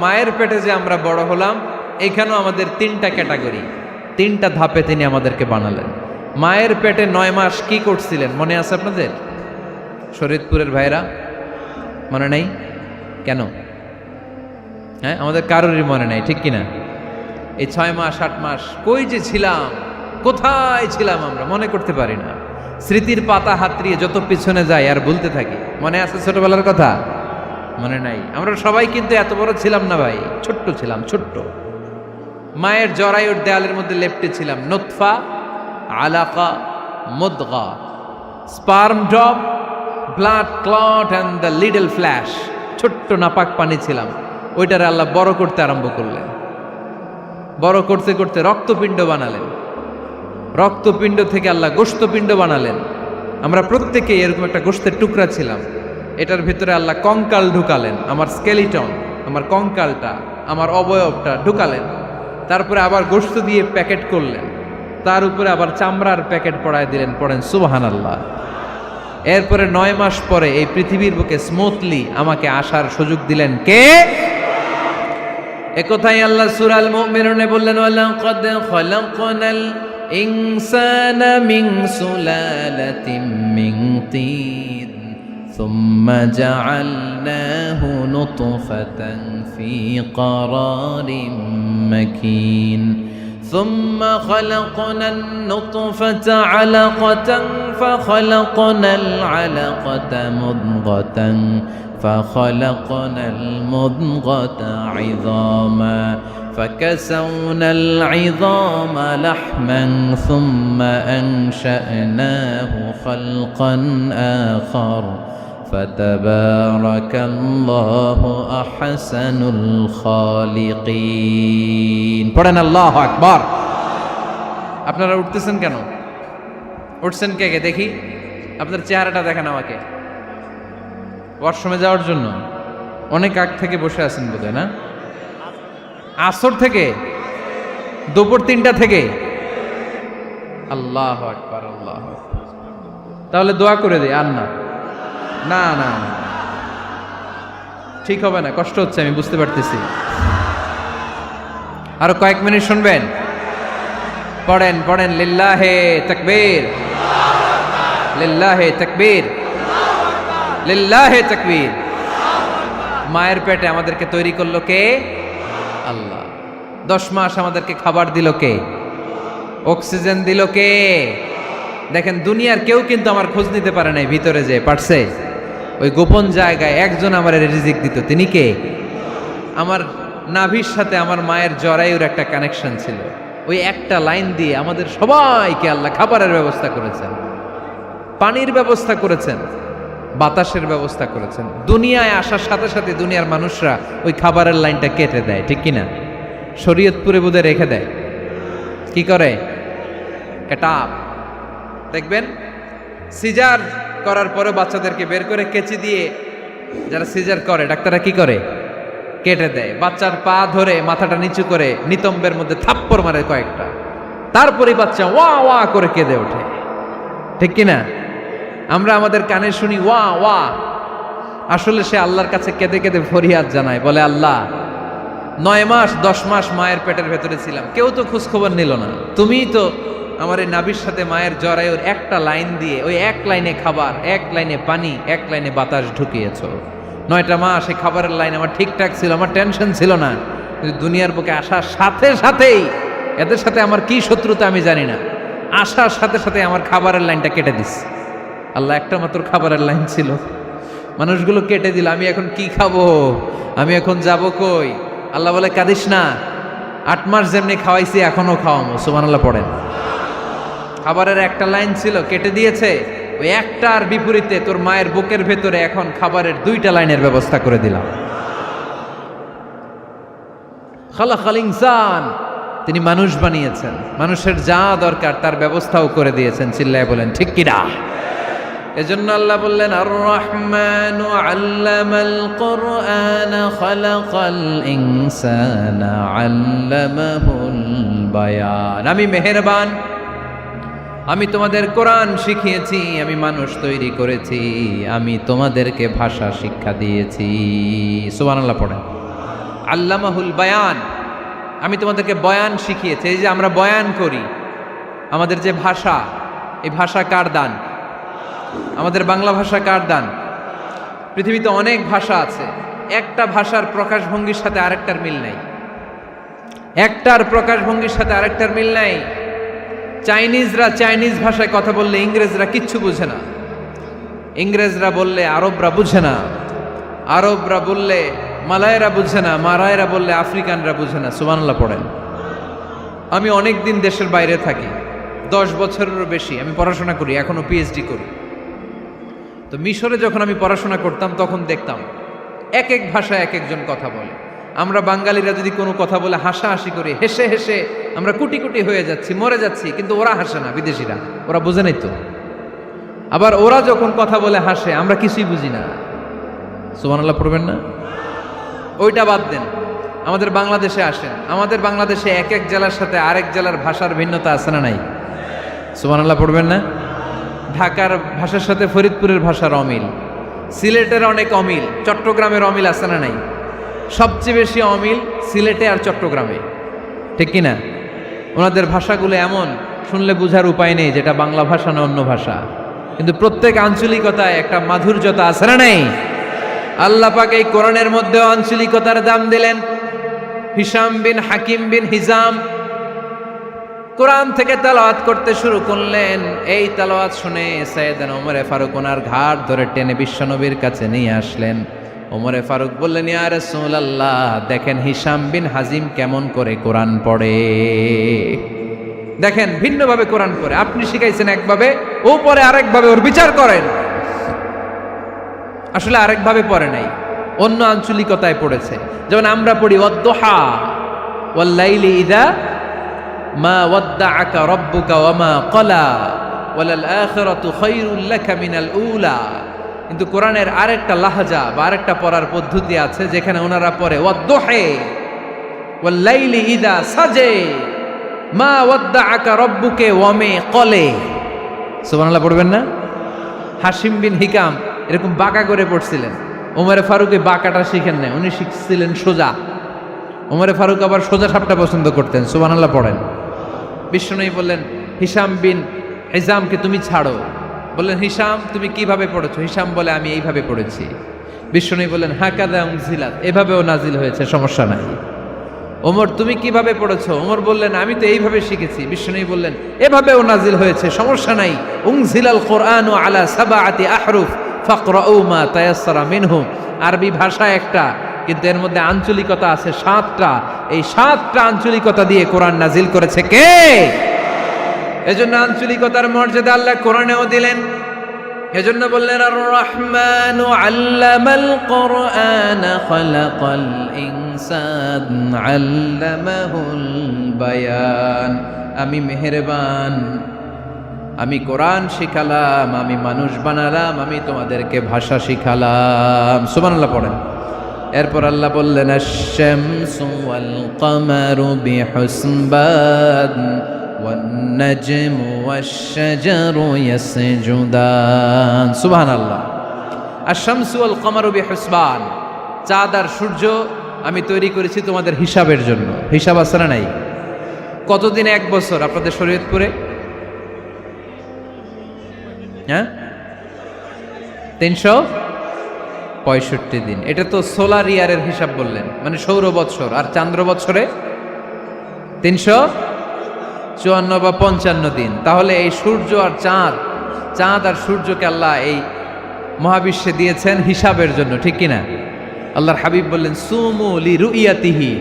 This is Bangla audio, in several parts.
মায়ের পেটে যে আমরা বড় হলাম, এখানেও আমাদের তিনটা ক্যাটাগরি, তিনটা ধাপে তিনি আমাদেরকে বানালেন। মায়ের পেটে 9 মাস কি করছিলেন মনে আছে আপনাদের? শরীয়তপুরের ভাইরা মনে নেই কেন? হ্যাঁ, আমাদের কারোরই মনে নাই, ঠিক কিনা? এই 6 মাস 8 মাস কই যে ছিলাম, কোথায় ছিলাম আমরা মনে করতে পারি না। স্মৃতির পাতা হাতড়িয়ে যত পিছনে যাই আর ভুলতে থাকি। মনে আছে ছোটবেলার কথা? মনে নাই। আমরা সবাই কিন্তু এত বড় ছিলাম না ভাই, ছোট্ট ছিলাম, ছোট্ট। মায়ের জরায়ুর দেয়ালের মধ্যে লেপ্টে ছিলাম। নুতফা, আলাকা, মুদগা, sperm drop, blood clot and the little flesh. ছোট্ট নাপাক পানি ছিলাম। ওইটারে আল্লাহ বড় করতে আরম্ভ করলেন। বড় করতে করতে রক্তপিণ্ড বানালেন। রক্তপিণ্ড থেকে আল্লাহ গোশতপিণ্ড বানালেন। আমরা প্রত্যেকে এরকম একটা গোশতের টুকরা ছিলাম। এটার ভিতরে আল্লাহ কঙ্কাল ঢুকালেন, আমার স্কেলিটন, আমার কঙ্কালটা, আমার অবয়বটা ঢুকালেন। তারপরে আবার গোশত দিয়ে প্যাকেট করলেন, তার উপরে আবার চামড়ার প্যাকেট পড়ায় দিলেন। পড়েন সুবহানাল্লাহ। এরপরে 9 মাস পরে এই পৃথিবীর বুকে স্মুথলি আমাকে আসার সুযোগ দিলেন কে? একথাই আল্লাহ সূরা আল মুমিনুনে বললেন, ওয়ালাকাদ খালাকনাল ইনসানা মিন সুলালাতিন মিন তিন সুম্মা জাআলনাহু নুতফাতান ফি ক্বারারিন মাকিন ثم خلقنا النطفة علقة فخلقنا العلقة مضغة فخلقنا المضغة عظاما فكسونا العظام لحما ثم أنشأناه خلقا آخر فتبارك الله أحسن الخالقين। পড়েন আল্লাহু আকবার। আপনারা উঠতেছেন কেন? উঠছেন কে কে দেখি? আপনার চেহারাটা দেখেন আমাকে। ওয়াশরুমে যাওয়ার জন্য অনেক আগ থেকে বসে আছেন বোধহয়, না? আসর থেকে, দুপুর 3টা থেকে। আল্লাহু আকবার, আল্লাহু আকবার। তাহলে দোয়া করে দেই। আর না না না না, ঠিক হবে না, কষ্ট হচ্ছে, আমি বুঝতে পারতেছি। আরো কয়েক মিনিট শুনবেন? পড়েন পড়েন, লিল্লাহে তাকবীর, লিল্লাহে তাকবীর, লিল্লাহে তাকবীর। মায়ের পেটে আমাদেরকে তৈরি করলো কে? আল্লাহ। 10 মাস আমাদেরকে খাবার দিল কে? অক্সিজেন দিল কে? দেখেন, দুনিয়ার কেউ কিন্তু আমার খোঁজ নিতে পারে নাই ভিতরে যে পারছে। ওই গোপন জায়গায় একজন আমার রিজিক দিত। তিনি কে? আমার নাভির সাথে আমার মায়ের জরায়ুর একটা কানেকশন ছিল। ওই একটা লাইন দিয়ে আমাদের সবাইকে আল্লাহ খাবারের ব্যবস্থা করেছেন, পানির ব্যবস্থা করেছেন, বাতাসের ব্যবস্থা করেছেন। দুনিয়ায় আসার সাথে সাথে দুনিয়ার মানুষরা ওই খাবারের লাইনটা কেটে দেয়, ঠিক কিনা? শরীয়তপুরে বোধহয় রেখে দেয়। কি করে? কাটাপ। দেখবেন সিজার করার পরে বাচ্চাদেরকে বের করে কেচি দিয়ে, যারা সিজার করে ডাক্তাররা কি করে? কেটে দেয়। বাচ্চার পা ধরে মাথাটা নিচু করে নিতম্বের মধ্যে থাপ্পড় মারে কয়েকটা, তারপরে বাচ্চা ওয়া ওয়া করে কেঁদে ওঠে, ঠিক কিনা? আমরা আমাদের কানে শুনি ওয়া ওয়া, আসলে সে আল্লাহর কাছে কেঁদে কেঁদে ফরিয়াদ জানায়, বলে আল্লাহ 9 মাস 10 মাস মায়ের পেটের ভেতরে ছিলাম, কেউ তো খোঁজ খবর নিল না। তুমিই তো আমার এই নাভির সাথে মায়ের জরায়ুর একটা লাইন দিয়ে, ওই এক লাইনে খাবার, এক লাইনে পানি, এক লাইনে বাতাস ঢুকিয়েছ। 9টা মাস এই খাবারের লাইন আমার ঠিকঠাক ছিল, আমার টেনশন ছিল না। কিন্তু দুনিয়ার বুকে আসার সাথে সাথেই, এদের সাথে আমার কি শত্রুতা আমি জানি না, আসার সাথে সাথে আমার খাবারের লাইনটা কেটে দিস। আল্লাহ একটা মাত্র খাবারের লাইন ছিল, মানুষগুলো কেটে দিল। আমি এখন কি খাবো? আমি এখন যাব কই? আল্লাহ বলে কাঁদিস না, 8 মাস যেমনি খাওয়াইছি এখনো খাওয়াবো। সুবহানাল্লাহ পড়েন। খাবারের একটা লাইন ছিল, কেটে দিয়েছে। ওই একটার বিপরীতে তোর মায়ের বুকের ভেতরে এখন খাবারের 2টা লাইনের ব্যবস্থা করে দিলাম। খালাকাল ইনসান, তিনি মানুষ বানিয়েছেন, মানুষের যা দরকার তার ব্যবস্থাও করে দিয়েছেন। চিল্লায় বলেন ঠিক কিনা? এজন্য আল্লাহ বললেন, আর রহমানু আল্লামাল কুরআন খালাকাল ইনসানা আল্লামাহুল বায়ান। আমি মেহেরবান, আমি তোমাদের কোরআন শিখিয়েছি, আমি মানুষ তৈরি করেছি, আমি তোমাদেরকে ভাষা শিক্ষা দিয়েছি। সুবহানাল্লাহ পড়েন। আল্লামাহুল বায়ান, আমি তোমাদেরকে বয়ান শিখিয়েছি। এই যে আমরা বয়ান করি, আমাদের যে ভাষা, এই ভাষা কার দান? আমাদের বাংলা ভাষা কার দান? পৃথিবীতে অনেক ভাষা আছে, একটা ভাষার প্রকাশভঙ্গির সাথে আরেকটার মিল নাই। একটার প্রকাশভঙ্গির সাথে আরেকটার মিল নাই। চাইনিজরা চাইনিজ ভাষায় কথা বললে ইংরেজরা কিচ্ছু বুঝে না, ইংরেজরা বললে আরবরা বুঝে না, আরবরা বললে মালায়রা বুঝে না, মারায়রা বললে আফ্রিকানরা বুঝে না। সুবহানাল্লাহ পড়েন। আমি অনেক দিন দেশের বাইরে থাকি, 10 বছরেরও বেশি আমি পড়াশোনা করি, এখনো পিএইচডি করি। তো মিশরে যখন আমি পড়াশোনা করতাম তখন দেখতাম এক এক ভাষায় এক একজন কথা বলে। আমরা বাঙালিরা যদি কোনো কথা বলে হাসাহাসি করি, হেসে হেসে আমরা কুটি কুটি হয়ে যাচ্ছি, মরে যাচ্ছি, কিন্তু ওরা হাসে না, বিদেশিরা, ওরা বুঝে নাই তো। আবার ওরা যখন কথা বলে হাসে, আমরা কিছুই বুঝি না। সুবহানাল্লাহ পড়বেন না? ওইটা বাদ দেন, আমাদের বাংলাদেশে আসেন। আমাদের বাংলাদেশে এক এক জেলার সাথে আরেক জেলার ভাষার ভিন্নতা আছে না নাই? সুবহানাল্লাহ পড়বেন না? ঢাকার ভাষার সাথে ফরিদপুরের ভাষার অমিল, সিলেটের অনেক অমিল, চট্টগ্রামের অমিল আছে না নাই? সবচেয়ে বেশি অমিল সিলেটে আর চট্টগ্রামে, ঠিক কিনা? ওনাদের ভাষাগুলো এমন, শুনলে বোঝার উপায় নেই যেটা বাংলা ভাষা না অন্য ভাষা, কিন্তু প্রত্যেক আঞ্চলিকতায় একটা মাধুর্যতা আছে না নাই? আল্লাহ পাক এই কোরআনের মধ্যে আঞ্চলিকতার দাম দিলেন। হিশাম বিন হাকিম বিন হিজাম কোরআন থেকে তেলাওয়াত করতে শুরু করলেন। এই তেলাওয়াত শুনে সাইয়েদনা ওমরে ফারুক ওনার ঘাট ধরে টেনে বিশ্বনবীর কাছে নিয়ে আসলেন। ওমরে ফারুক বললেন, ইয়া রাসূলুল্লাহ, দেখেন হিশাম বিন হাজিম কেমন করে কোরআন পড়ে, দেখেন ভিন্নভাবে কোরআন পড়ে। আপনি শিখাইছেন একভাবে, ও পড়ে আরেকভাবে, ওর বিচার করেন। আসলে আরেকভাবে পড়ে নাই, অন্য আঞ্চলিকতায় পড়েছে। যেমন আমরা পড়ি ওয়াদ্দুহা ওয়াল লাইলি ইযা মা ওয়াদ্দাআকা রাব্বুকা ওয়া মা ক্বালা ওয়ালাল আখিরাতু খায়রুল লাকা মিনাল উলা। কিন্তু কোরআনের আরেকটা লাহজা বা আরেকটা পড়ার পদ্ধতি আছে, যেখানে ওনারা পড়ে ওয়াদ্দুহি ওয়াল লাইলি ইযা সাজে মা ওয়াদ্দাআকা রাব্বুকা ওয়া মা ক্বালা। সুবহানাল্লাহ পড়বেন না? হাশিম বিন হিকাম এরকম বাঁকা করে পড়ছিলেন। ওমরে ফারুক এই বাঁকাটা শিখেন না, উনি শিখছিলেন সোজা। ওমরে ফারুক আবার সোজা সাপটা পছন্দ করতেন। সুবহানাল্লাহ পড়েন। বিশ্বনবী বললেন, হিশাম বিন হিজামকে তুমি ছাড়ো। বললেন, হিশাম তুমি কিভাবে পড়েছো? হিশাম বলে, আমি এইভাবে পড়েছি। বিশ্বনবী বললেন, হাকাযা উনজিলাত, এভাবেও নাজিল হয়েছে, সমস্যা নাই। ওমর তুমি কিভাবে পড়েছো? ওমর বললেন, আমি তো এইভাবে শিখেছি। বিশ্বনবী বললেন, এভাবেও নাজিল হয়েছে, সমস্যা নাই। উনজিলাল কুরআনু আলা সাবআতি আহরুফ ফাকরাউ মা তায়াসসারা মিনহু। আরবি ভাষা একটা, কিন্তু এর মধ্যে আঞ্চলিকতা আছে 7টা। এই 7টা আঞ্চলিকতা দিয়ে কোরআন নাজিল করেছে কে? এজন্য আঞ্চলিকতার মর্যাদা আল্লাহ কোরআনেও দিলেন। এজন্য বললেন, আর রহমানু আল্লামাল কোরআন খালাকাল ইনসান আল্লামাহুল বায়ান। আমি মেহেরবান, আমি কোরআন শিখালাম, আমি মানুষ বানালাম, আমি তোমাদেরকে ভাষা শিখালাম। সুবহানাল্লাহ পড়েন। এরপর আল্লাহ বললেন, আশ-শামসু ওয়াল কামারু বিহুসবান ওয়ান নাজমু ওয়াশ-শাজারু ইয়াসজুদান। সুবহানাল্লাহ। আশ-শামসু ওয়াল কামারু বিহুসবান, চাঁদ আর সূর্য আমি তৈরি করেছি তোমাদের হিসাবের জন্য। হিসাব আছে না নাই? কতদিন এক বছর আপনাদের শরীয়তপুরে? হ্যাঁ, 365 দিন। এটা তো সোলার ইয়ারের হিসাব বললেন, মানে সৌর বৎসর। আর চান্দ্র বৎসরে 354 বা 55 দিন। তাহলে এই সূর্য আর চাঁদ, চাঁদ আর সূর্যকে আল্লাহ এই মহাবিশ্বে দিয়েছেন হিসাবের জন্য, ঠিক কিনা? আল্লাহর হাবিব বললেন, সুমু লি রুইয়াতিহি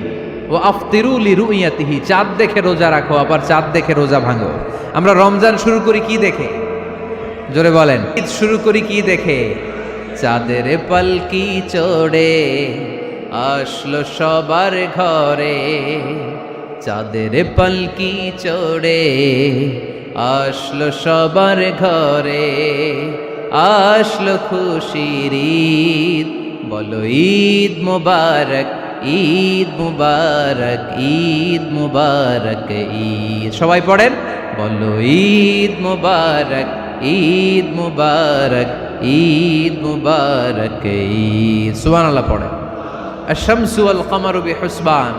ওয়া আফতিরু লি রুইয়াতিহি। চাঁদ দেখে রোজা রাখো, আবার চাঁদ দেখে রোজা ভাঙো। আমরা রমজান শুরু করি কি দেখে? জোরে বলেন। ঈদ শুরু করি কি দেখে? চাঁদের পালকি চড়ে আসলো সবার ঘরে, চাঁদের পালকি চড়ে আসলো সবার ঘরে, আসলো খুশির ঈদ, বলো ঈদ মুবারক, ঈদ মুবারক, ঈদ মুবারক ঈদ। সবাই পড়েন, বলো ঈদ মুবারক, ঈদ মুবারক, ঈদ মুবারক ঈদ। সুবহানাল্লাহ পড়েন। আশ-শামসু ওয়াল কামারু বিহুসবান।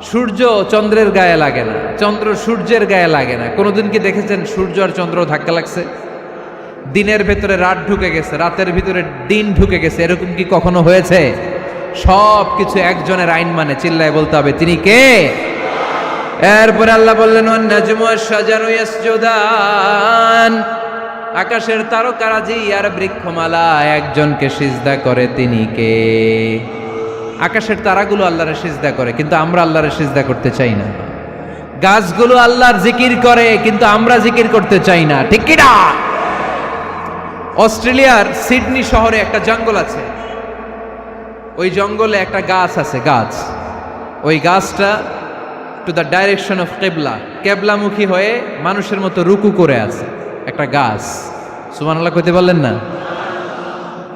সূর্য চন্দ্রের গায়ে লাগে না, চন্দ্র সূর্যের গায়ে লাগে না। কোনোদিন কি দেখেছেন সূর্য আর চন্দ্র ধাক্কা লাগছে? দিনের ভেতরে রাত ঢুকে গেছে, রাতের ভিতরে দিন ঢুকে গেছে, এরকম কি কখনো হয়েছে? সব কিছু একজনের আইন মানে, চিল্লায় বলতে হবে তিনি কে। এরপরে আল্লাহ বললেন ওয়ান নাজমু ওয়াশ-শাজারু ইয়াসজুদান, আকাশের তারকারাজি আর বৃক্ষমালা একজনকে সিজদা করে, তিনি কে? আকাশের তারাগুলো আল্লাহরে সিজদা করে, কিন্তু আমরা আল্লাহরে সিজদা করতে চাই না। গাছগুলো আল্লাহর জিকির করে, কিন্তু আমরা জিকির করতে চাই না, ঠিক কি না? অস্ট্রেলিয়ার সিডনি শহরে একটা জঙ্গল আছে, ওই জঙ্গলে একটা গাছ আছে, গাছ, ওই গাছটা টু দ্য ডাইরেকশন অফ কেবলা, কেবলামুখী হয়ে মানুষের মতো রুকু করে আছে একটা গাছ। সুবহানাল্লাহ কইতে বললেন না?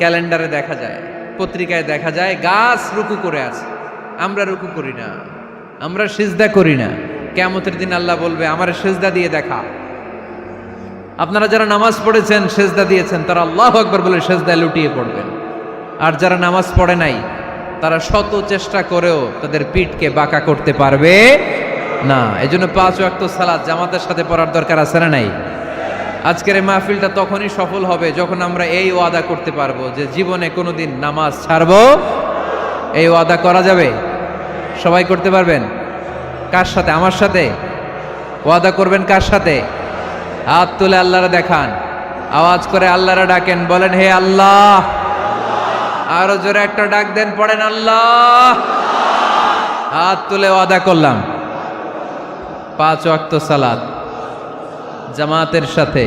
ক্যালেন্ডারে দেখা যায়, পত্রিকায় দেখা যায়, গাছ রুকু করে আছে। আমরা রুকু করি না, আমরা সিজদা করি না। কিয়ামতের দিন আল্লাহ বলবে আমার সিজদা দিয়ে দেখা। আপনারা যারা নামাজ পড়েছেন, সিজদা দিয়েছেন, তারা আল্লাহু আকবার বলে সিজদায় লুটিয়ে পড়বেন। আর যারা নামাজ পড়ে নাই, তারা শত চেষ্টা করেও তাদের পিঠকে বাঁকা করতে পারবে না। এজন্য 5 ওয়াক্ত সালাত জামাতের সাথে পড়ার দরকার আছে না নাই? আজকের এই মাহফিলটা তখনই সফল হবে যখন আমরা এই ওয়াদা করতে পারবো যে জীবনে কোনোদিন নামাজ ছাড়বো। এই ওয়াদা করা যাবে? সবাই করতে পারবেন? কার সাথে? আমার সাথে ওয়াদা করবেন। কার সাথে? হাত তুলে আল্লাহরে দেখান, আওয়াজ করে আল্লাহরে ডাকেন, বলেন হে আল্লাহ। আরো জোরে একটা ডাক দেন, পড়েন আল্লাহ। হাত তুলে ওয়াদা করলাম 5 ওয়াক্ত সালাত জামাতের সাথে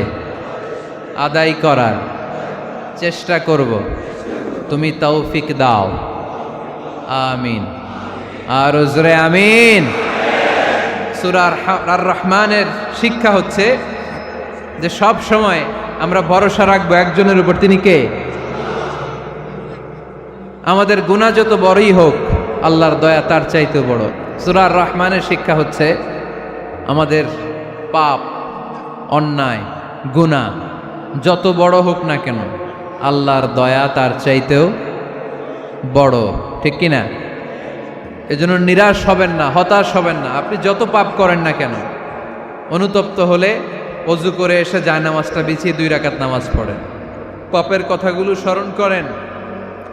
আদায় করার চেষ্টা করব, তুমি তৌফিক দাও, আমিন। আর জোরে আমিন। সূরা আর রহমানের শিক্ষা হচ্ছে যে সব সময় আমরা ভরসা রাখবো একজনের উপর, তিনি কে? আমাদের গুনাহ যত বড়ই হোক, আল্লাহর দয়া তার চাইতেও বড়। সূরা আর রহমানের শিক্ষা হচ্ছে আমাদের পাপ, অন্যায়, গুনাহ যত বড় হোক না কেন, আল্লাহর দয়া তার চাইতেও বড়, ঠিক কিনা? এজন্য নিরাশ হবেন না, হতাশ হবেন না। আপনি যত পাপ করেন না কেন, অনুতপ্ত হলে ওযু করে এসে জায়নামাজটা বিছিয়ে 2 রাকাত নামাজ পড়েন, পাপের কথাগুলো স্মরণ করেন,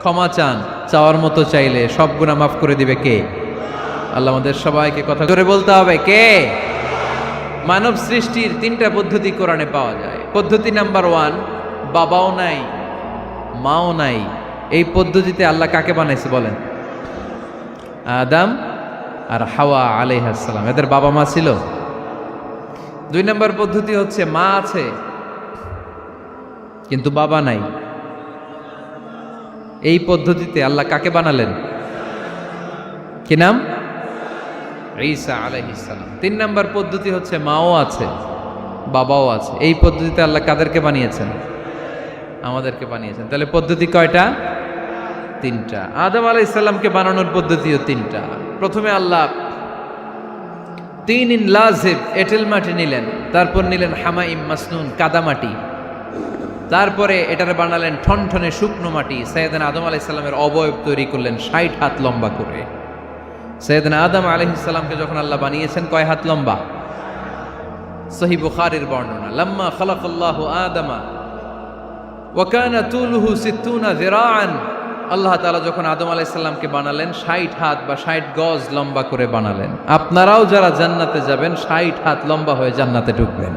ক্ষমা চান। চাওয়ার মতো চাইলে সব গুনাহ মাফ করে দিবে কে? আল্লাহ আমাদের সবাইকে কথা জোরে বলতে হবে, কে? মানব সৃষ্টির 3টা পদ্ধতি কোরআনে পাওয়া যায়। পদ্ধতি নাম্বার 1, বাবাও নাই মাও নাই। এই পদ্ধতিতে আল্লাহ কাকে বানাইছে বলেন? আদম আর হাওয়া আলাইহিস সালাম, এদের বাবা মা ছিল। 2 নম্বর পদ্ধতি হচ্ছে মা আছে কিন্তু বাবা নাই। এই পদ্ধতিতে আল্লাহ কাকে বানালেন? কি নাম? ঈসা আলাইহিস সালাম। 3 নম্বর পদ্ধতি হচ্ছে মাও আছে বাবাও আছে। এই পদ্ধতিতে আল্লাহ কাদেরকে বানিয়েছেন? আমাদেরকে বানিয়েছেন। তাহলে পদ্ধতি কয়টা? 3টা। আদম আলাইহিস সালামকে বানানোর পদ্ধতিও 3টা। প্রথমে আল্লাহ 3 লাজিব এঁটেল মাটি নিলেন, তারপর নিলেন হামাইম মাসনুন কাদামাটি, তারপরে এটারে বানালেন ঠনঠনে শুকনো মাটি। সাইয়েদনা আদম আলাইহিস সালামের অবয়ব তৈরি করলেন 60 হাত লম্বা করে। সাইয়েদনা আদম আলাইহিস সালামকে যখন আল্লাহ বানিয়েছেন, কয় হাত লম্বা? সহিহ বুখারীর বর্ণনা, লাম্মা খালাকাল্লাহু আদামা ওয়া কানা তুলুহু 60 যিরাআন। আল্লাহ তাআলা যখন আদম আলাইহিস সালামকে বানালেন 60 হাত বা 60 গজ লম্বা করে বানালেন। আপনারাও যারা জান্নাতে যাবেন 60 হাত লম্বা হয়ে জান্নাতে ঢুকবেন।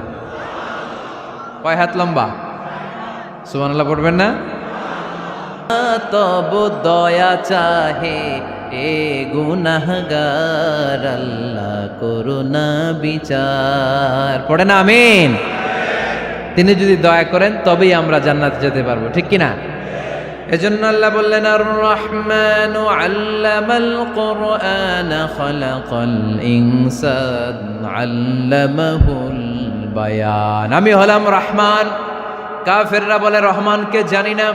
কয় হাত লম্বা? সুবহানাল্লাহ পড়বেন না? তব দয়া চাহে এ গুনাহগার, আল্লাহ করুণা বিচার। পড়ে না আমিন? তিনি যদি দয়া করেন তবেই আমরা জান্নাতে যেতে পারবো, ঠিক কিনা? এজন্য আল্লাহ বললেন আর রহমানু আল্লামাল কুরআন খালাকাল ইনসান আল্লামাহুল বায়ান। আমি হলাম রহমান। কাফেররা বলে রহমানকে জানি না,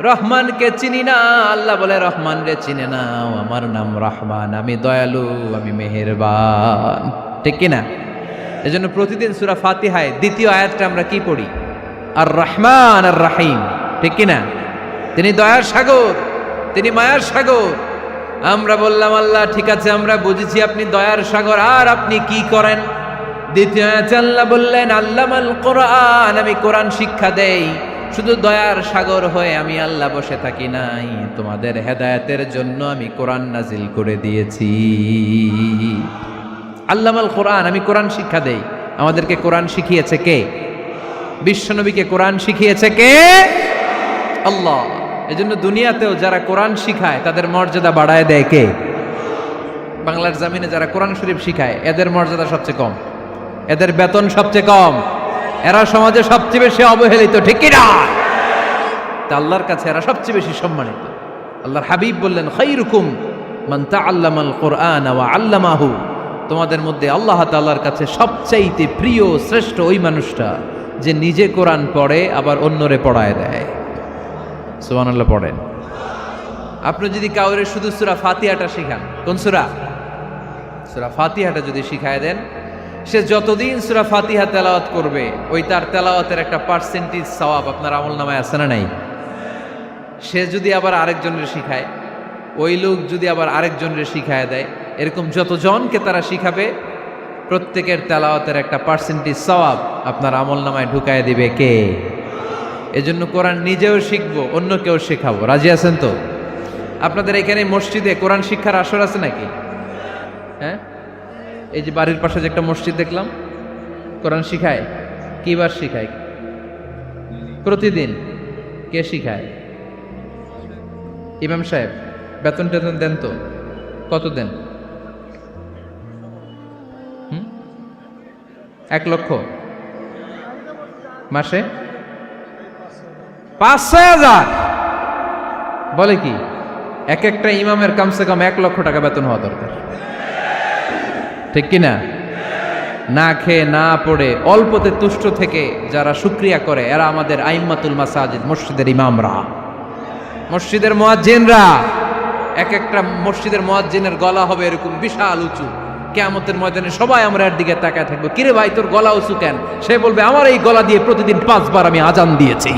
রহমানকে চিনি না। আল্লাহ বলে রহমান রে চিনে না, আমার নাম রহমান, আমি দয়ালু, আমি মেহেরবান, ঠিক কিনা? এজন্য প্রতিদিন সূরা ফাতিহায় 2য় আয়াতটা আমরা কি পড়ি? আর রহমান আর রাহিম, ঠিক কিনা? তিনি দয়ার সাগর, তিনি মায়ার সাগর, আমরা বললাম আল্লাহ ঠিক আছে আমরা বুঝেছি আপনি দয়ার সাগর, আর আপনি কি করেন? দ্বিতীয় আয়াতে আল্লাহ বললেন আল্লামাল কোরআন, আমি কোরআন শিক্ষা দেই। শুধু দয়ার সাগর হয়ে আমি আল্লাহ বসে থাকি নাই, তোমাদের হেদায়েতের জন্য আমি কোরআন নাজিল করে দিয়েছি। আল্লামাল কোরআন, আমি কোরআন শিক্ষা দেই। আমাদেরকে কোরআন শিখিয়েছে কে? বিশ্বনবীকে কোরআন শিখিয়েছে কে? আল্লাহ। এজন্য দুনিয়াতেও যারা কোরআন শিখায় তাদের মর্যাদা বাড়ায় দেয় কে? বাংলার জমিনে যারা কোরআন শরীফ শিখায় এদের মর্যাদা সবচেয়ে কম, এদের বেতন সবচেয়ে কম, এরা সমাজে সবচেয়ে বেশি অবহেলিত, ঠিক কি না? তা আল্লাহর কাছে এরা সবচেয়ে বেশি সম্মানিত। আল্লাহর হাবিব বললেন খায়রুকুম মান তাআল্লামাল কুরআন ওয়া আল্লামাহু, তোমাদের মধ্যে আল্লাহ তাআলার কাছে সবচাইতে প্রিয় শ্রেষ্ঠ ওই মানুষটা যে নিজে কোরআন পড়ে আবার অন্যরে পড়ায় দেয়। সুবহানাল্লাহ পড়েন। আপনি যদি কাউরে শুধু সূরা ফাতিহাটা শিখান, কোন সূরা? সূরা ফাতিহাটা যদি শিখায় দেন, সে যতদিন সূরা ফাতিহা তেলাওয়াত করবে ওই তার তেলাওয়াতের একটা পার্সেন্টেজ সওয়াব আপনার আমলনামায় আছে না নাই? সে যদি আবার আরেকজনের শিখায়, ওই লোক যদি আবার আরেকজনের শিখায় দেয়, এরকম যতজনকে তারা শিখাবে প্রত্যেকের তেলাওয়াতের একটা পার্সেন্টেজ সওয়াব আপনার আমলনামায় ঢুকায় দিবে কে? এজন্য কোরআন নিজেও শিখবো, অন্যকেও শেখাবো। রাজি আছেন তো? আপনাদের এখানে মসজিদে কোরআন শিক্ষার আসর আছে নাকি? হ্যাঁ, এই যে বাড়ির পাশে যে একটা মসজিদ দেখলাম, কোরআন শিখায়। কিবার শিখায়? প্রতিদিন। কে শিখায়? ইমাম সাহেব। বেতন টেতন দেন তো? কত দেন? 1 লক্ষ মাসে? 5-6 হাজার? বলে কি? এক একটা ইমামের কমসে কম 1 লক্ষ টাকা বেতন হওয়া দরকার, ঠিক কিনা? না খেয়ে না পড়ে অল্পতে তুষ্ট থেকে যারা শুকরিয়া করে এরা আমাদের আইম্মাতুল মাসাজিদ, মসজিদের ইমামরা, মসজিদের মুয়াজ্জিনরা। এক একটা মসজিদের মুয়াজ্জিনের গলা হবে এরকম বিশাল উঁচু, কিয়ামতের ময়দানে সবাই আমরা এর দিকে তাকায় থাকবো, কিরে ভাই তোর গলা উঁচু কেন? সে বলবে আমার এই গলা দিয়ে প্রতিদিন 5 বার আমি আজান দিয়েছি।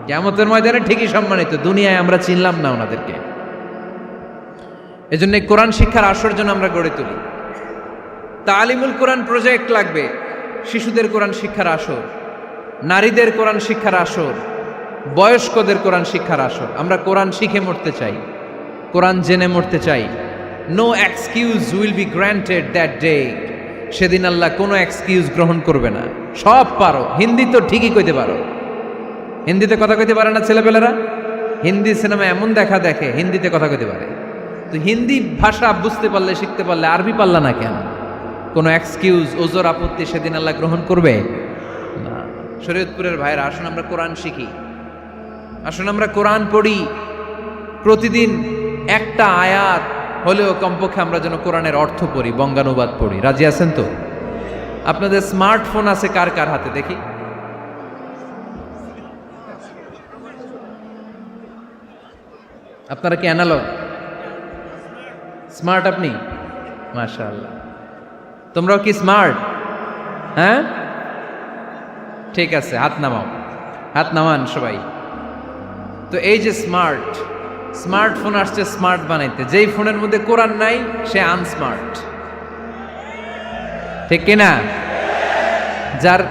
কিয়ামতের ময়দানে ঠিকই সম্মানিত, দুনিয়ায় আমরা চিনলাম না ওনাদেরকে। এজন্য কোরআন শিক্ষার আসর জন্য আমরা গড়ে তুলি। তালিমুল কোরআন প্রজেক্ট লাগবে, শিশুদের কোরআন শিক্ষার আসর, নারীদের কোরআন শিক্ষার আসর, বয়স্কদের কোরআন শিক্ষার আসর। আমরা কোরআন শিখে মরতে চাই, কোরআন জেনে মরতে চাই। No excuse will be granted that day. সেদিন আল্লাহ কোনো এক্সকিউজ গ্রহণ করবে না। সব পারো, হিন্দি তো ঠিকই কইতে পারো। হিন্দিতে কথা কইতে পারে না ছেলেপেলেরা? হিন্দি সিনেমা এমন দেখা দেখে হিন্দিতে কথা কইতে পারে। তো হিন্দি ভাষা বুঝতে পারলে, শিখতে পারলে আরবি পারলা না কেন? কোনো এক্সকিউজ, ওজর, আপত্তি সেদিন আল্লাহ গ্রহণ করবে না। শরীয়তপুরের ভাইরা, আসুন আমরা কোরআন শিখি, আসুন আমরা কোরআন পড়ি। প্রতিদিন একটা আয়াত হলেও কমপক্ষে আমরা যেন কোরআনের অর্থ পড়ি, বঙ্গানুবাদ পড়ি। রাজি আছেন তো? আপনাদের স্মার্টফোন আছে কার কার হাতে দেখি? আপনারা কি অ্যানালগ? স্মার্ট আপনি? মাশাআল্লাহ। তোমরাও কি স্মার্ট? হ্যাঁ, ঠিক আছে, হাত নামাও, হাত নামান সবাই। তো এই যে স্মার্টফোন আসছে স্মার্ট বানাইতে, যেই ফোনের মধ্যে কোরআন নাই সে আনস্মার্ট, ঠিক কিনা? যার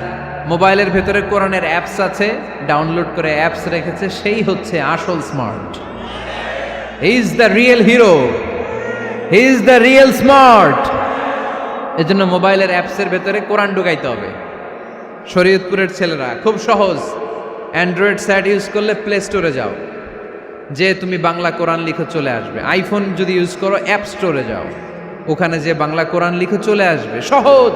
মোবাইলের ভেতরে কোরআনের অ্যাপস আছে, ডাউনলোড করে অ্যাপস রেখেছে, সেই হচ্ছে আসল smart. He is the real hero, he is the real smart. এজন্য মোবাইলের অ্যাপসের ভেতরে কোরআন ঢুকাইতে হবে। শরীয়তপুরের ছেলেরা খুব সহজ, অ্যান্ড্রয়েড সেট ইউজ করলে প্লে স্টোরে যাও, যে তুমি বাংলা কোরআন লিখে চলে আসবে। আইফোন যদি ইউজ করো অ্যাপ স্টোরে যাও, ওখানে যে বাংলা কোরআন লিখে চলে আসবে। সহজ।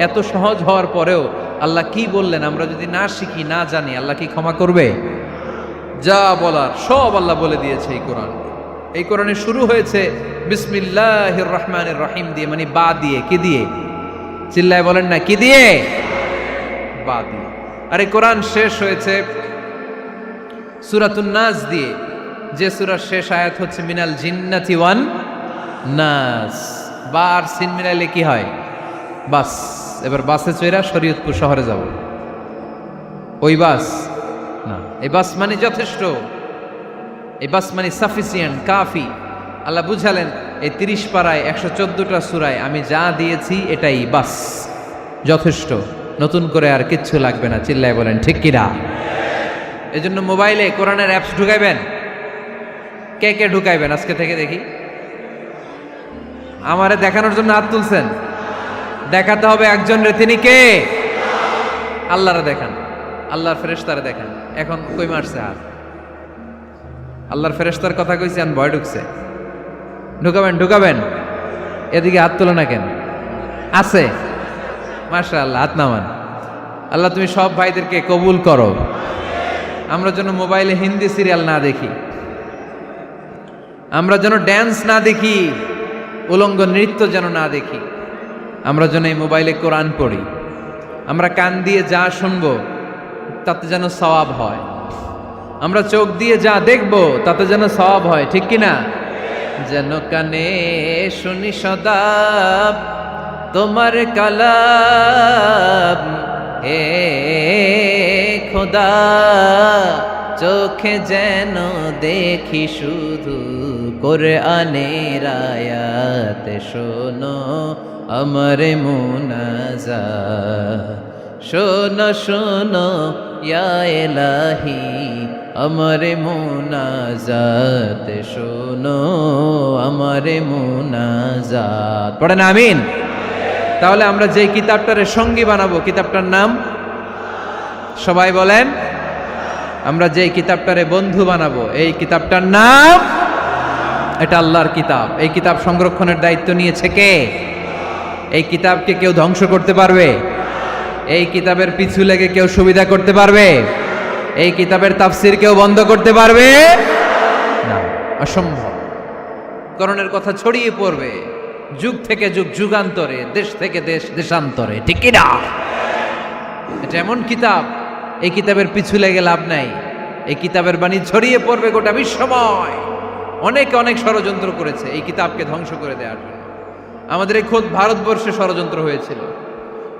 এত সহজ হওয়ার পরেও আল্লাহ কি বললেন আমরা যদি না শিখি, না জানি, আল্লাহ কি ক্ষমা করবে? যা বলার সব আল্লাহ বলে দিয়েছে এই কোরআন। এই কোরআনে শুরু হয়েছে বিসমিল্লাহির রহমানির রহিম দিয়ে, মানে বা দিয়ে। কি দিয়ে? চিল্লায় বলেন না, কি দিয়ে? বা দিয়ে। আর এই কোরআন শেষ হয়েছে সূরাতুন নাস দিয়ে, যে সূরার শেষ আয়াত হচ্ছে মিনাল জিন্নাতি ওয়ান নাস। বা আর সিন মিলাইলে কি হয়? বাস। এবার বাসে চড়া শরীয়তপুর শহরে যাব। ওই বাস না, এই বাস মানে যথেষ্ট। এই বাস মানে সাফিসিয়েন্ট, কাফি। আল্লাহ বুঝালেন এই 30 পারায় 114টা সূরায় আমি যা দিয়েছি এটাই বাস, যথেষ্ট, নতুন করে আর কিচ্ছু লাগবে না। চিল্লায় বলেন ঠিক কিনা? এজন্য মোবাইলে কোরআনের অ্যাপস ঢুকাইবেন। কে কে ঢুকাইবেন আজকে থেকে দেখি? আমারে দেখানোর জন্য হাত তুলছেন? দেখাতে হবে একজন রে, তিনি কে? আল্লাহরে দেখান, আল্লাহর ফেরেশতারে দেখান। এখন কই মারছে হাত? আল্লাহর ফেরেশতার কথা কইছি, আন ভয় ঢুকছে। ঢুকাবেন ঢুকাবেন, এদিকে হাত তোলো না কেন? আছে, মাশাআল্লাহ, হাত নামান। আল্লাহ তুমি সব ভাইদেরকে কবুল করো। আমরা যেন মোবাইলে হিন্দি সিরিয়াল না দেখি, আমরা যেন ড্যান্স না দেখি, উলঙ্গ নৃত্য যেন না দেখি, আমরা যেন এই মোবাইলে কোরআন পড়ি। আমরা কান দিয়ে যা শুনবো তাতে যেন সওয়াব হয়, আমরা চোখ দিয়ে যা দেখবো তাতে যেন সওয়াব হয়, ঠিক কিনা? যেন কানে শুনি সদা তোমার কালাম, হে খোদা চোখে যেন দেখি শুধু কোরআনের আয়াত, শোনো আমার মুনাজাত, শোনো শোনো ইয়া ইলাহি আমার মুনাজাত, শোনো আমার মুনাজাত। পড়েন আমিন। তাহলে আমরা যে কিতাবটারে সঙ্গী বানাবো, কিতাবটার নাম সবাই বলেন। আমরা যে কিতাবটারে বন্ধু বানাবো, এই কিতাবটার নাম, এটা আল্লাহর কিতাব। এই কিতাব সংরক্ষণের দায়িত্ব নিয়েছে কে? এই কিতাবকে কেউ ধ্বংস করতে পারবে? এই কিতাবের পিছু লেগে কেউ সুবিধা করতে পারবে? এই কিতাবের তাফসির কেউ বন্ধ করতে পারবে না, অসম্ভব। করণের কথা ছড়িয়ে পড়বে যুগ থেকে যুগ, যুগান্তরে, দেশ থেকে দেশ, দেশান্তরে, ঠিক কি না? এটা এমন কিতাব, এই কিতাবের পিছু লেগে লাভ নাই। এই কিতাবের বাণী ছড়িয়ে পড়বে গোটা বিশ্বময়। অনেকে অনেক ষড়যন্ত্র করেছে এই কিতাবকে ধ্বংস করে দেওয়ার জন্য। আমাদের এই খোদ ভারতবর্ষে ষড়যন্ত্র হয়েছিল।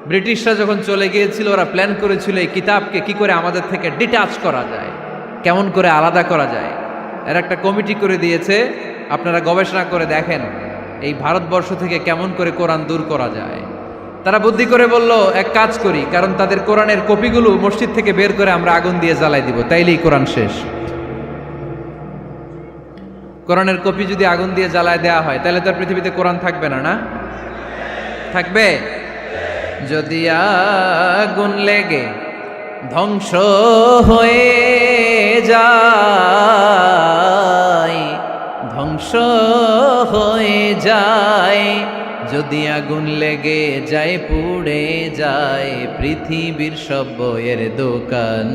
ব্রিটিশরা যখন চলে গিয়েছিল, ওরা প্ল্যান করেছিল এই কিতাবকে কি করে আমাদের থেকে ডিটাচ করা যায়, কেমন করে আলাদা করা যায়। এর একটা কমিটি করে দিয়েছে, আপনারা গবেষণা করে দেখেন এই ভারতবর্ষ থেকে কেমন করে কোরআন দূর করা যায়। তারা বুদ্ধি করে বলল, এক কাজ করি, কারণ তাদের কোরআনের কপিগুলো মসজিদ থেকে বের করে আমরা আগুন দিয়ে জ্বালাই দিব, তাইলেই কোরআন শেষ। কোরআনের কপি যদি আগুন দিয়ে জ্বালায় দেওয়া হয়, তাহলে তো পৃথিবীতে কোরআন থাকবে না, না থাকবে? যদি আগুন লেগে ধ্বংস হয়ে যায়, ধ্বংস হয়ে যায়, যদি আগুন লেগে যায়, পুড়ে যায় পৃথিবীর সব বইয়ের দোকান,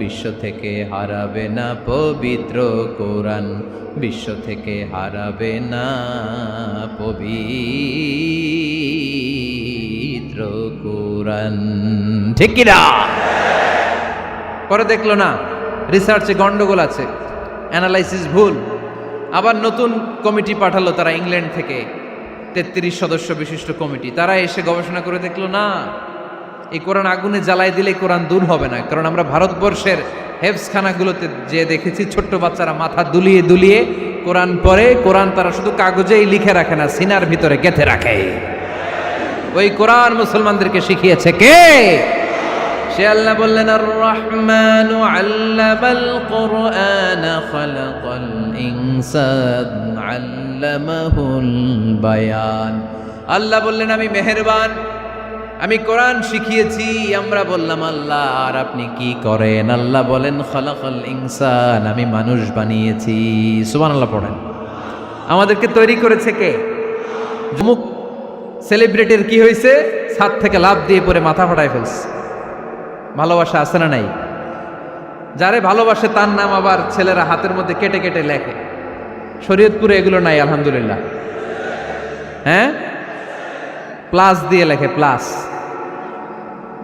বিশ্ব থেকে হারাবে না পবিত্র কোরআন, বিশ্ব থেকে হারাবে না পবিত্র কোরআন, ঠিক কি না? পরে দেখলো না রিসার্চে গন্ডগোল আছে, অ্যানালাইসিস ভুল। আবার নতুন কমিটি পাঠালো তারা ইংল্যান্ড থেকে, 33 সদস্য বিশিষ্ট কমিটি। তারা এসে গবেষণা করে দেখলো না, এই কোরআন আগুনে জ্বালাই দিলে কোরআন দূর হবে না। কারণ আমরা ভারতবর্ষের হেফজখানাগুলোতে যে দেখেছি, ছোট্ট বাচ্চারা মাথা দুলিয়ে দুলিয়ে কোরআন পড়ে। কোরআন তারা শুধু কাগজেই লিখে রাখে না, সিনার ভিতরে গেঁথে রাখে। ওই কোরআন মুসলমানদেরকে শিখিয়েছে কে? সে আল্লাহ বললেন, আর রহমানু আল্লামাল কুরআন খালাকাল ইনসান আল্লামাহুল বায়ান। আল্লাহ বললেন আমি মেহেরবান, আমি কোরআন শিখিয়েছি। আমরা বললাম আল্লাহ আর আপনি কি করেন? আল্লাহ বলেন খালাকাল ইনসান, আমি মানুষ বানিয়েছি। সুবহানাল্লাহ পড়েন। আমাদেরকে তৈরি করেছে কে? অমুক সেলিব্রিটির কি হয়েছে, ছাদ থেকে লাফ দিয়ে পড়ে মাথা ফাটায় ফেলছে। ভালোবাসা আছে না নাই? যারে ভালোবাসে তার নাম আবার ছেলেরা হাতের মধ্যে কেটে কেটে লেখে। শরীয়তপুরে এগুলো নাই আলহামদুলিল্লাহ। হ্যাঁ, প্লাস দিয়ে লেখে, প্লাস।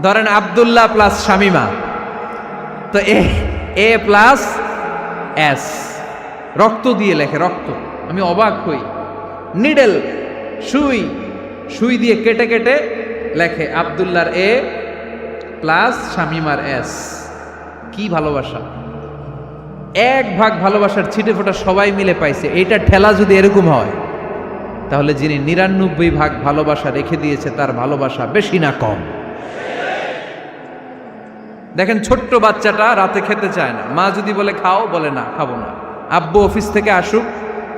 ধরেন আব্দুল্লাহ প্লাস শামিমা, তো এ প্লাস এস, রক্ত দিয়ে লেখে, রক্ত। আমি অবাক হই। নিডেল, সুই, সুই দিয়ে কেটে কেটে লেখে আব্দুল্লাহর এ প্লাস শামিমার এস। কি ভালোবাসা! এক ভাগ ভালোবাসার ছিটে ফোটা সবাই মিলে পাইছে, এইটা ঠেলা যদি এরকম হয়, তাহলে যিনি ৯৯ ভাগ ভালোবাসা রেখে দিয়েছে তার ভালোবাসা বেশি না কম? দেখেন ছোট্ট বাচ্চাটা রাতে খেতে চায় না, মা যদি বলে খাও, বলে না খাবো না। আব্বু অফিস থেকে আসুক,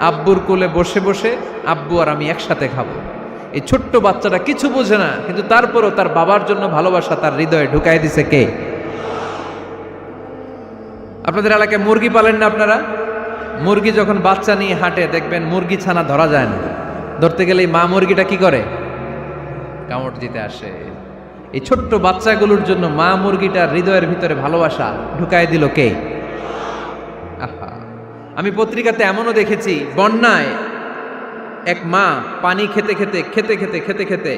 আব্বুর কোলে বসে বসে আব্বু আর আমি একসাথে খাবো। এই ছোট্ট বাচ্চাটা কিছু বোঝে না, কিন্তু তারপরও তার বাবার জন্য ভালোবাসা তার হৃদয়ে ঢুকাই দিছে কে? আপনাদের এলাকায় মুরগি পালেন না আপনারা? মুরগি যখন বাচ্চা নিয়ে হাঁটে দেখবেন মুরগি ছানা ধরা যায় না, ধরতে গেলে মা মুরগিটা কি করে? কামড় দিতে আসে। এই ছোট্ট বাচ্চাগুলোর জন্য মা মুরগিটার হৃদয়ের ভিতরে ভালোবাসা ঢুকাই দিল কে? আহা, আমি পত্রিকাতে এমনও দেখেছি, বন্যায় এক মা পানি খেতে খেতে খেতে খেতে খেতে খেতে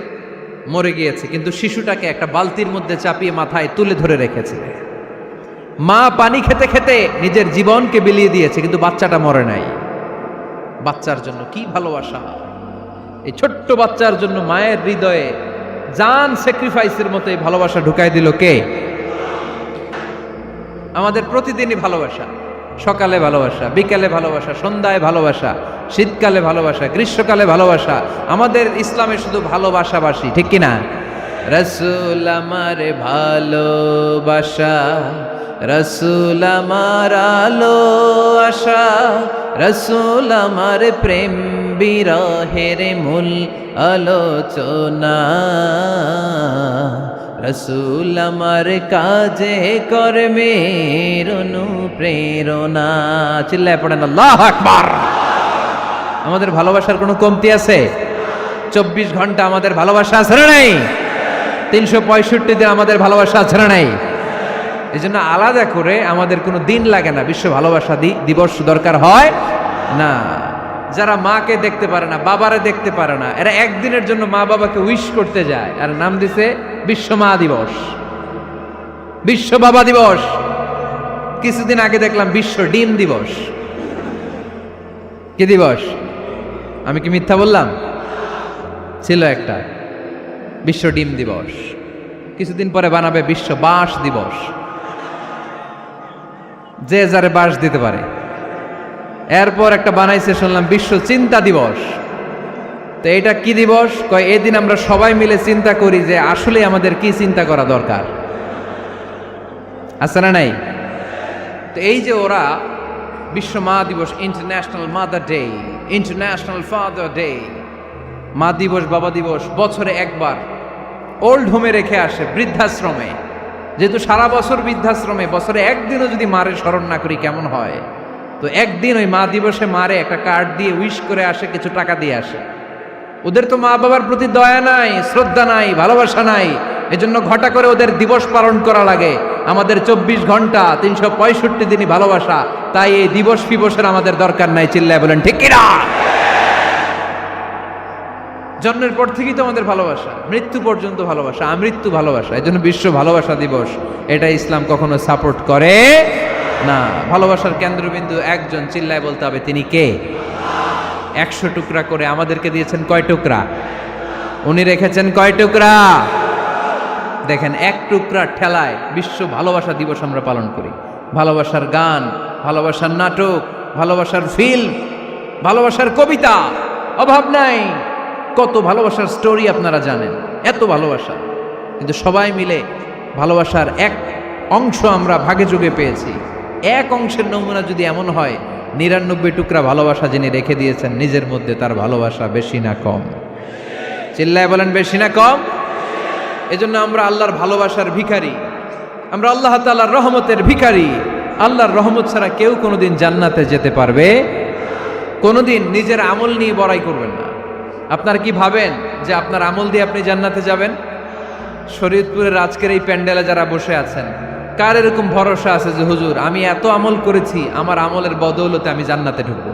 মরে গিয়েছে, কিন্তু শিশুটাকে একটা বালতির মধ্যে চাপিয়ে মাথায় তুলে ধরে রেখেছে। মা পানি খেতে খেতে নিজের জীবনকে বিলিয়ে দিয়েছে, কিন্তু বাচ্চাটা মরে নাই। বাচ্চার জন্য কি ভালোবাসা! এই ছোট্ট বাচ্চার জন্য মায়ের হৃদয়ে জান স্যাক্রিফাইসের মতো এই ভালোবাসা ঢুকাই দিল কে? আমাদের প্রতিদিনই ভালোবাসা, সকালে ভালোবাসা, বিকালে ভালোবাসা, সন্ধ্যায় ভালোবাসা, শীতকালে ভালোবাসা, গ্রীষ্মকালে ভালোবাসা। আমাদের ইসলামে শুধু ভালোবাসাবাসী, ঠিক কিনা? রাসূল আমার ভালোবাসা, রাসূল আমার আলো আশা, রাসূল আমার প্রেম বিরহের মূল আলোচনা, রাসূল আমার কাজে কর্মের অনুপ্রেরণা। চিল্লায় পড়েন আল্লাহু আকবার। আমাদের ভালোবাসার কোনো কমতি আছে? 24 ঘন্টা আমাদের ভালোবাসা আছে না নাই? 365 দিন আমাদের ভালোবাসা আছে না নাই? এই জন্য আলাদা করে আমাদের কোনো দিন লাগে না, বিশ্ব ভালোবাসা দিবস দরকার হয় না। যারা মাকে দেখতে পারে না, বাবারে দেখতে পারে না, এরা একদিনের জন্য মা বাবাকে উইশ করতে যায়, আর নাম দিছে বিশ্ব মা দিবস, বিশ্ব বাবা দিবস। কিছুদিন আগে দেখলাম বিশ্ব ডিম দিবস। কি দিবস? আমি কি মিথ্যা বললাম? ছিল একটা বিশ্ব ডিম দিবস। কিছুদিন পরে বানাবে বিশ্ব বাঁশ দিবস, যে যারে বাঁশ দিতে পারে। এরপর একটা বানাইছে শুনলাম বিশ্ব চিন্তা দিবস। তো এটা কি দিবস? কয় এই দিন আমরা সবাই মিলে চিন্তা করি যে আসলে আমাদের কি চিন্তা করা দরকার, আছে না নাই? তো এই যে ওরা বিশ্ব মা দিবস, international mother day, international father day, মা দিবস, বাবা দিবস বছরে একবার ওল্ড হোমে রেখে আসে, বৃদ্ধাশ্রমে। যেহেতু সারা বছর বৃদ্ধাশ্রমে, বছরে একদিনও যদি মারে স্মরণ না করি কেমন হয়? তো একদিন ওই মা দিবসে মারে একটা কার্ড দিয়ে উইশ করে আসে, কিছু টাকা দিয়ে আসে। ওদের তো মা বাবার প্রতি দয়া নাই, শ্রদ্ধা নাই, ভালোবাসা নাই, এজন্য ঘটা করে ওদের দিবস পালন করা লাগে। আমাদের 24 ঘন্টা 365 দিনই ভালোবাসা, তাই এই দিবস ফিবসের আমাদের দরকার নাই। চিল্লায় বলেন ঠিক কিনা? জন্মের পর থেকেই তো আমাদের ভালোবাসা, মৃত্যু পর্যন্ত ভালোবাসা, আমৃত্যু ভালোবাসা। এই জন্য বিশ্ব ভালোবাসা দিবস, এটা ইসলাম কখনো সাপোর্ট করে না। ভালোবাসার কেন্দ্রবিন্দু একজন, চিল্লায় বলতে হবে তিনি কে? 100 টুকরা করে আমাদেরকে দিয়েছেন কয় টুকরা? উনি রেখেছেন কয় টুকরা? দেখেন, এক টুকরা ঠেলায় বিশ্ব ভালোবাসা দিবস আমরা পালন করি। ভালোবাসার গান, ভালোবাসার নাটক, ভালোবাসার ফিল্ম, ভালোবাসার কবিতা, অভাব নাই। কত ভালোবাসার স্টোরি আপনারা জানেন, এত ভালোবাসা। কিন্তু সবাই মিলে ভালোবাসার এক অংশ আমরা ভাগে যোগে পেয়েছি। এক অংশের নমুনা যদি এমন হয়, 99 টুকরা ভালোবাসা যিনি রেখে দিয়েছেন নিজের মধ্যে, তার ভালোবাসা বেশি না কম? চিল্লায় বলেন বেশি না কম? এজন্য আমরা আল্লাহর ভালোবাসার ভিখারি, আমরা আল্লাহ তাআলার রহমতের ভিখারি। আল্লাহর রহমত ছাড়া কেউ কোনোদিন জান্নাতে যেতে পারবে? কোনোদিন নিজের আমল নিয়ে বড়াই করবেন না। আপনারা কি ভাবেন যে আপনার আমল দিয়ে আপনি জান্নাতে যাবেন? শরীয়তপুরের আজকের এই প্যান্ডেলে যারা বসে আছেন, কার এরকম ভরসা আছে যে হুজুর আমি এত আমল করেছি, আমার আমলের বদৌলতে আমি জান্নাতে ঢুকবো?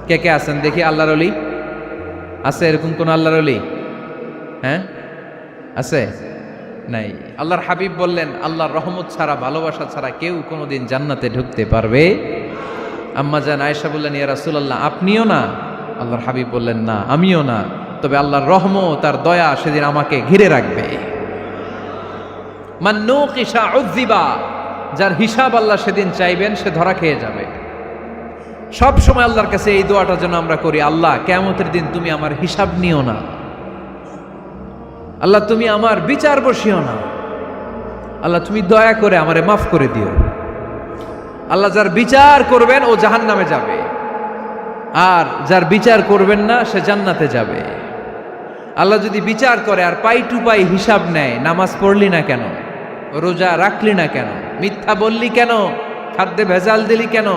কে কে আছেন দেখি আল্লাহর ওলি? আছে এরকম কোন আল্লাহর ওলি? হ্যাঁ, আছে? নাই। আল্লাহর হাবিব বললেন, আল্লাহর রহমত ছাড়া, ভালোবাসা ছাড়া কেউ কোনোদিন জান্নাতে ঢুকতে পারবে? আম্মা জান আয়েশা বললেন, ইয়া রাসূলুল্লাহ আপনিও না? আল্লাহর হাবিব বললেন, না আমিও না, তবে আল্লাহর রহমত তার দয়া সেদিন আমাকে ঘিরে রাখবে। মান নুকিশা উযিবা, যার হিসাব আল্লাহ সেদিন চাইবেন সে ধরা খেয়ে যাবে। সব সময় আল্লাহর কাছে এই দোয়াটা যেন আমরা করি, আল্লাহ কিয়ামতের দিন তুমি আমার হিসাব নিও না, আল্লাহ তুমি আমার বিচার বসিও না, আল্লাহ তুমি দয়া করে আমারে মাফ করে দিও। আল্লাহ যার বিচার করবেন ও জাহান্নামে যাবে, আর যার বিচার করবেন না সে জান্নাতে যাবে। আল্লাহ যদি বিচার করে আর পাই টু পাই হিসাব নেয়, নামাজ পড়লি না কেন, রোজা রাখলি না কেন, মিথ্যা বললি কেন, খাদ্যে ভেজাল দিলি কেন,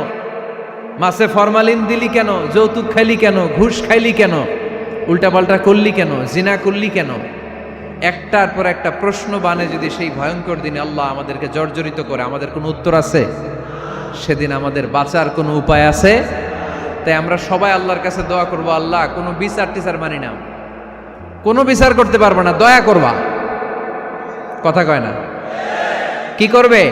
মাছে ফরমালিন দিলি কেন, যৌতুক খাইলি কেন, ঘুষ খাইলি কেন, উল্টাপাল্টা করলি কেন, জিনা করলি কেন, একটার পর একটা প্রশ্ন বানে যদি সেই ভয়ঙ্কর দিনে আল্লাহ আমাদেরকে জর্জরিত করে, আমাদের কোনো উত্তর আছে? সেদিন আমাদের বাঁচার কোনো উপায় আছে? তাই আমরা সবাই আল্লাহর কাছে দোয়া করবো, আল্লাহ কোনো বিচার টিচার মানি না, কোনো বিচার করতে পারবো না, দয়া করবা। কথা কয় না? কি করবে?